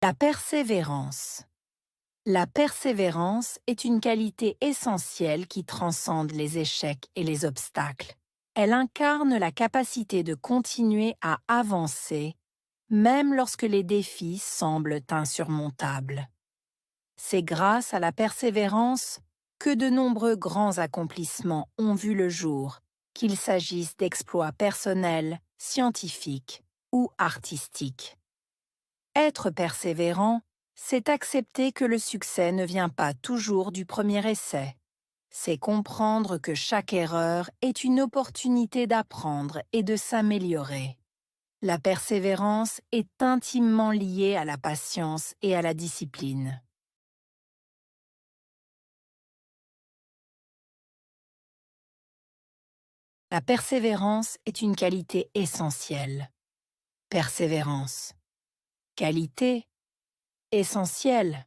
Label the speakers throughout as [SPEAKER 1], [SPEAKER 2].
[SPEAKER 1] La persévérance. La persévérance est une qualité essentielle qui transcende les échecs et les obstacles. Elle incarne la capacité de continuer à avancer, même lorsque les défis semblent insurmontables. C'est grâce à la persévérance que de nombreux grands accomplissements ont vu le jour, qu'il s'agisse d'exploits personnels, scientifiques ou artistiques. Être persévérant, c'est accepter que le succès ne vient pas toujours du premier essai. C'est comprendre que chaque erreur est une opportunité d'apprendre et de s'améliorer. La persévérance est intimement liée à la patience et à la discipline. La persévérance est une qualité essentielle. Persévérance. Qualité essentielle.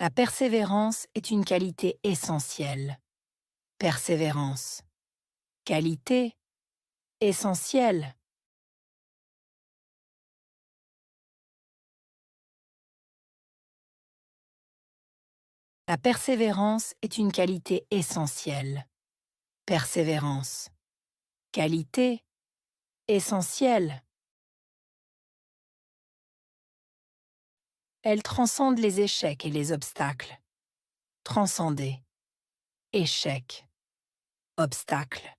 [SPEAKER 1] La persévérance est une qualité essentielle. Persévérance. Qualité essentielle. La persévérance est une qualité essentielle. Persévérance. Qualité essentielle. Elle transcende les échecs et les obstacles. Transcender. Échec. Obstacle.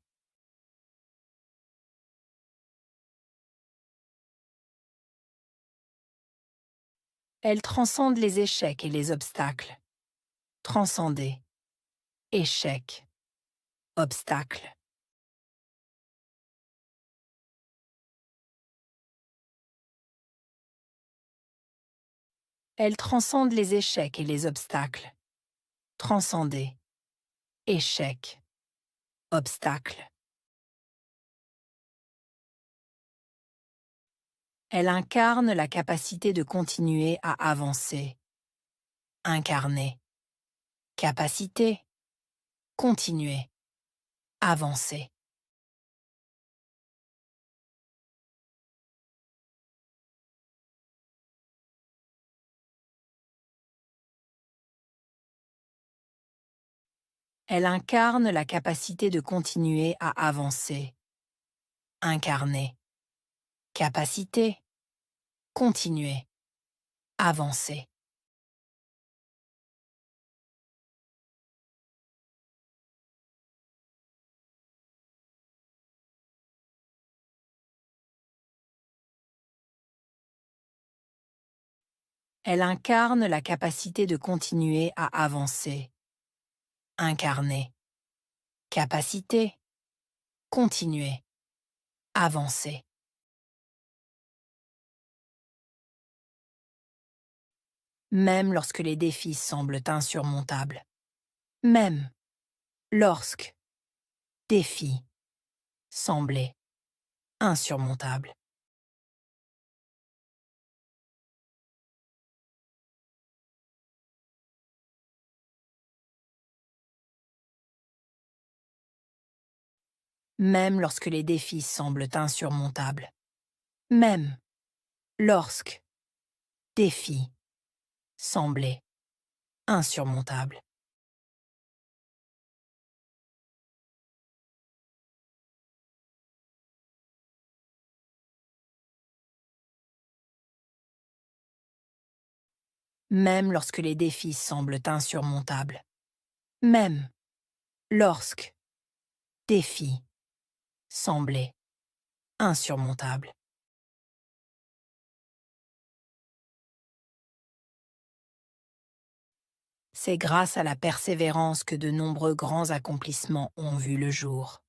[SPEAKER 1] Elle transcende les échecs et les obstacles. Transcender. Échec. Obstacle. Elle transcende les échecs et les obstacles. Transcender. Échec. Obstacle. Elle incarne la capacité de continuer à avancer. Incarner. Capacité. Continuer. Avancer. Elle incarne la capacité de continuer à avancer. Incarner. Capacité. Continuer. Avancer. Elle incarne la capacité de continuer à avancer. Incarner. Capacité. Continuer. Avancer. Même lorsque les défis semblent insurmontables. Même lorsque défis semblaient insurmontables. Même lorsque les défis semblent insurmontables. Même lorsque défis semblaient insurmontables. Même lorsque les défis semblent insurmontables. Même lorsque défis semblaient insurmontables. C'est grâce à la persévérance que de nombreux grands accomplissements ont vu le jour.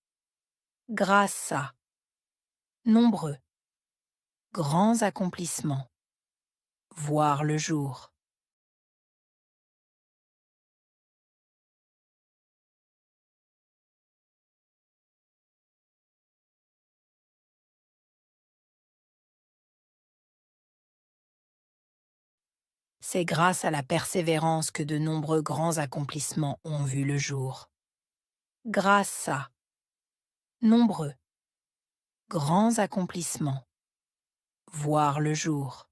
[SPEAKER 1] Grâce à nombreux grands accomplissements voir le jour. C'est grâce à la persévérance que de nombreux grands accomplissements ont vu le jour. Grâce à nombreux, grands accomplissements, voir le jour.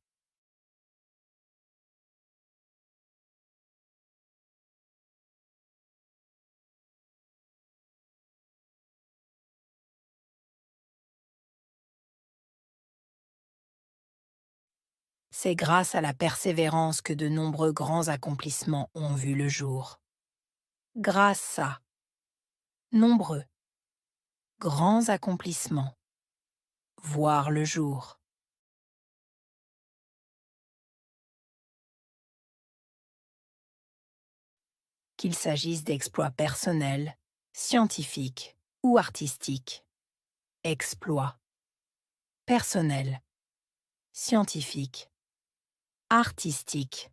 [SPEAKER 1] C'est grâce à la persévérance que de nombreux grands accomplissements ont vu le jour. Grâce à nombreux, grands accomplissements, voir le jour. Qu'il s'agisse d'exploits personnels, scientifiques ou artistiques. Exploits personnels, scientifiques, artistiques.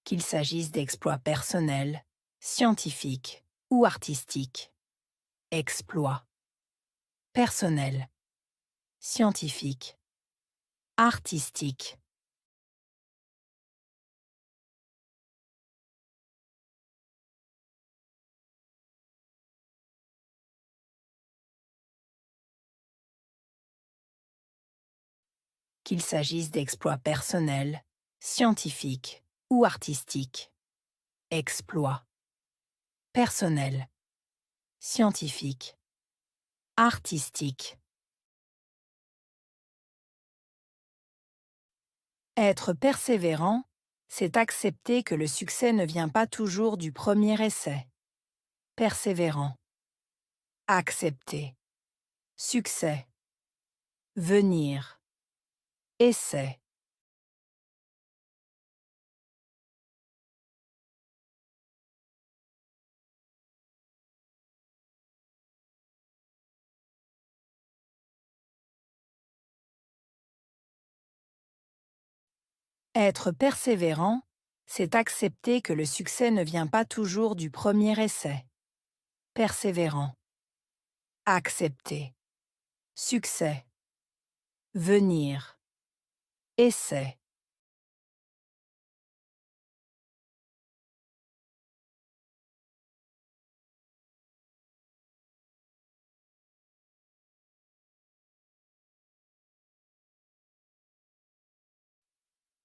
[SPEAKER 1] Qu'il s'agisse d'exploits personnels, scientifiques ou artistiques. Exploits personnels, scientifiques, artistiques. Qu'il s'agisse d'exploits personnels, scientifiques ou artistiques. Exploits personnels, scientifiques, artistiques. Être persévérant, c'est accepter que le succès ne vient pas toujours du premier essai. Persévérant. Accepter. Succès. Venir. Essai. Être persévérant, c'est accepter que le succès ne vient pas toujours du premier essai. Persévérant. Accepter. Succès. Venir. Essai.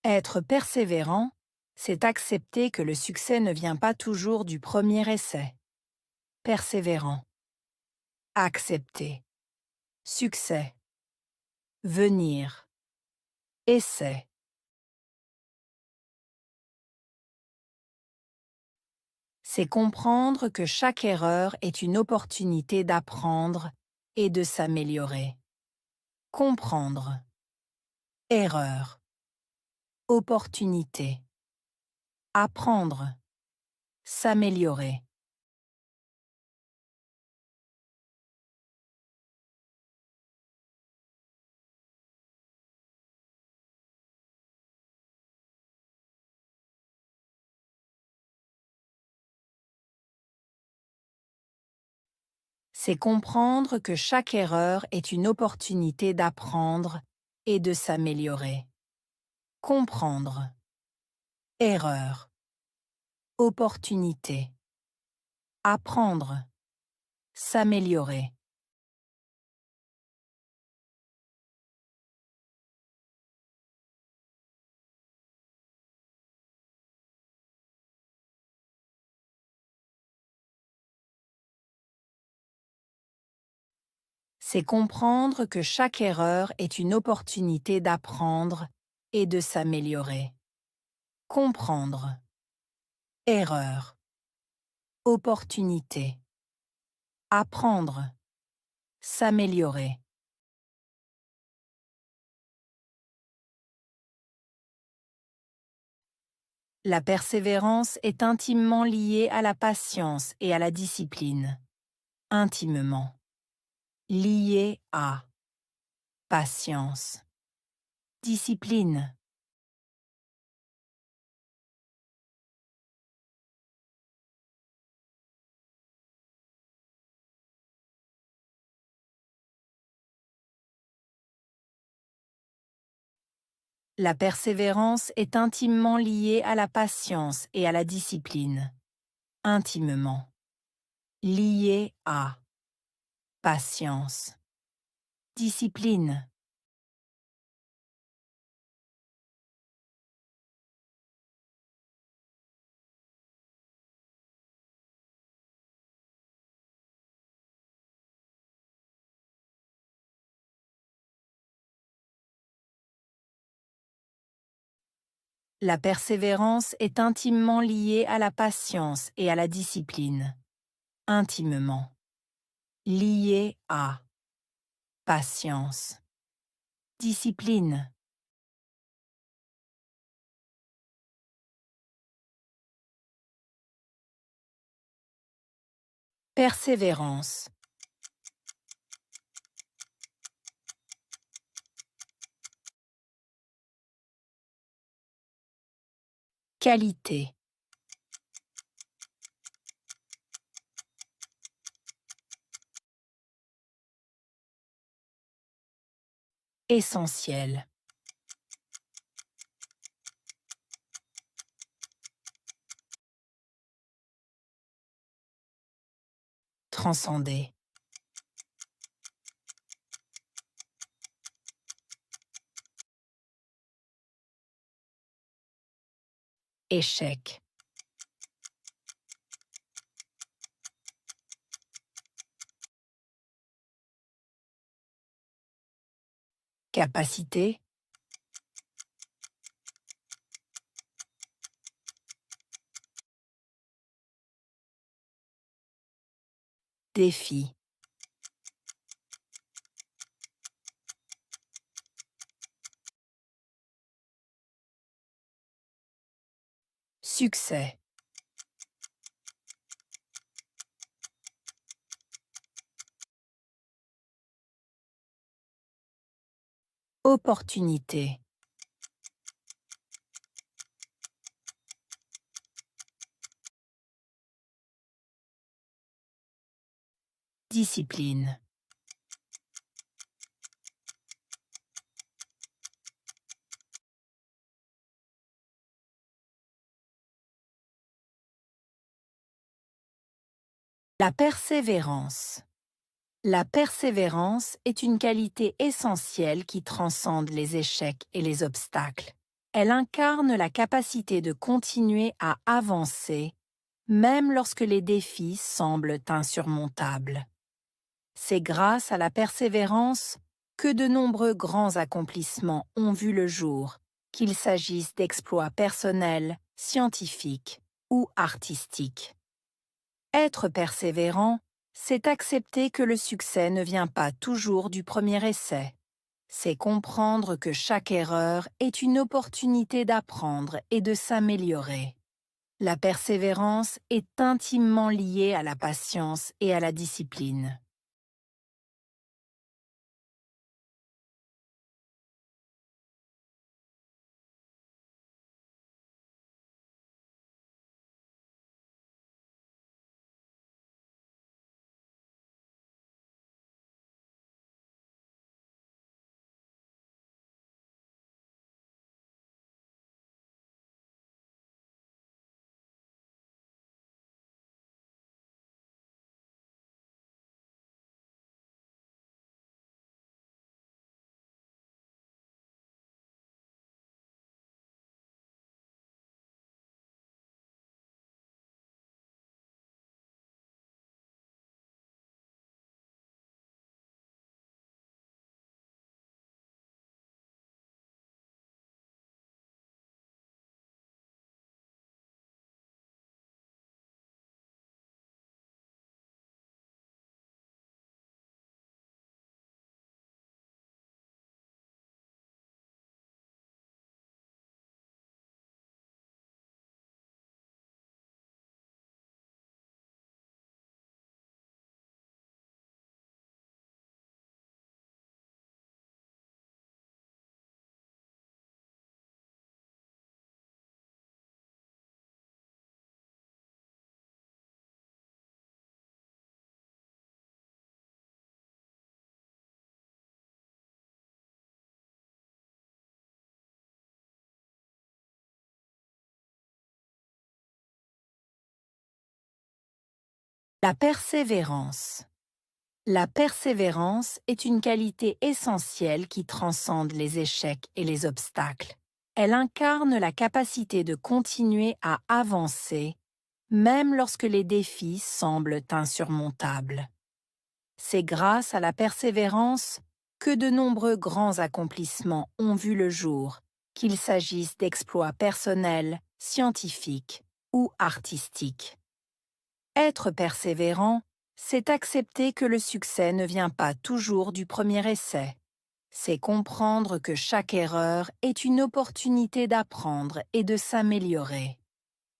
[SPEAKER 1] Être persévérant, c'est accepter que le succès ne vient pas toujours du premier essai. Persévérant. Accepter. Succès. Venir. Essai. C'est comprendre que chaque erreur est une opportunité d'apprendre et de s'améliorer. Comprendre. Erreur. Opportunité. Apprendre. S'améliorer. C'est comprendre que chaque erreur est une opportunité d'apprendre et de s'améliorer. Comprendre. Erreur. Opportunité. Apprendre. S'améliorer. C'est comprendre que chaque erreur est une opportunité d'apprendre et de s'améliorer. Comprendre. Erreur. Opportunité. Apprendre. S'améliorer. La persévérance est intimement liée à la patience et à la discipline. Intimement. Liée à patience. Discipline. La persévérance est intimement liée à la patience et à la discipline. Intimement. Liée à patience. Discipline. La persévérance est intimement liée à la patience et à la discipline. Intimement. Liée à patience. Discipline. Persévérance. Qualité. Essentiel. Transcender. Échec. Capacité. Défi. Succès. Opportunité. Discipline. La persévérance. La persévérance est une qualité essentielle qui transcende les échecs et les obstacles. Elle incarne la capacité de continuer à avancer, même lorsque les défis semblent insurmontables. C'est grâce à la persévérance que de nombreux grands accomplissements ont vu le jour, qu'il s'agisse d'exploits personnels, scientifiques ou artistiques. Être persévérant, c'est accepter que le succès ne vient pas toujours du premier essai. C'est comprendre que chaque erreur est une opportunité d'apprendre et de s'améliorer. La persévérance est intimement liée à la patience et à la discipline. La persévérance. La persévérance est une qualité essentielle qui transcende les échecs et les obstacles. Elle incarne la capacité de continuer à avancer, même lorsque les défis semblent insurmontables. C'est grâce à la persévérance que de nombreux grands accomplissements ont vu le jour, qu'il s'agisse d'exploits personnels, scientifiques ou artistiques. Être persévérant, c'est accepter que le succès ne vient pas toujours du premier essai. C'est comprendre que chaque erreur est une opportunité d'apprendre et de s'améliorer.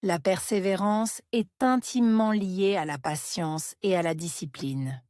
[SPEAKER 1] La persévérance est intimement liée à la patience et à la discipline.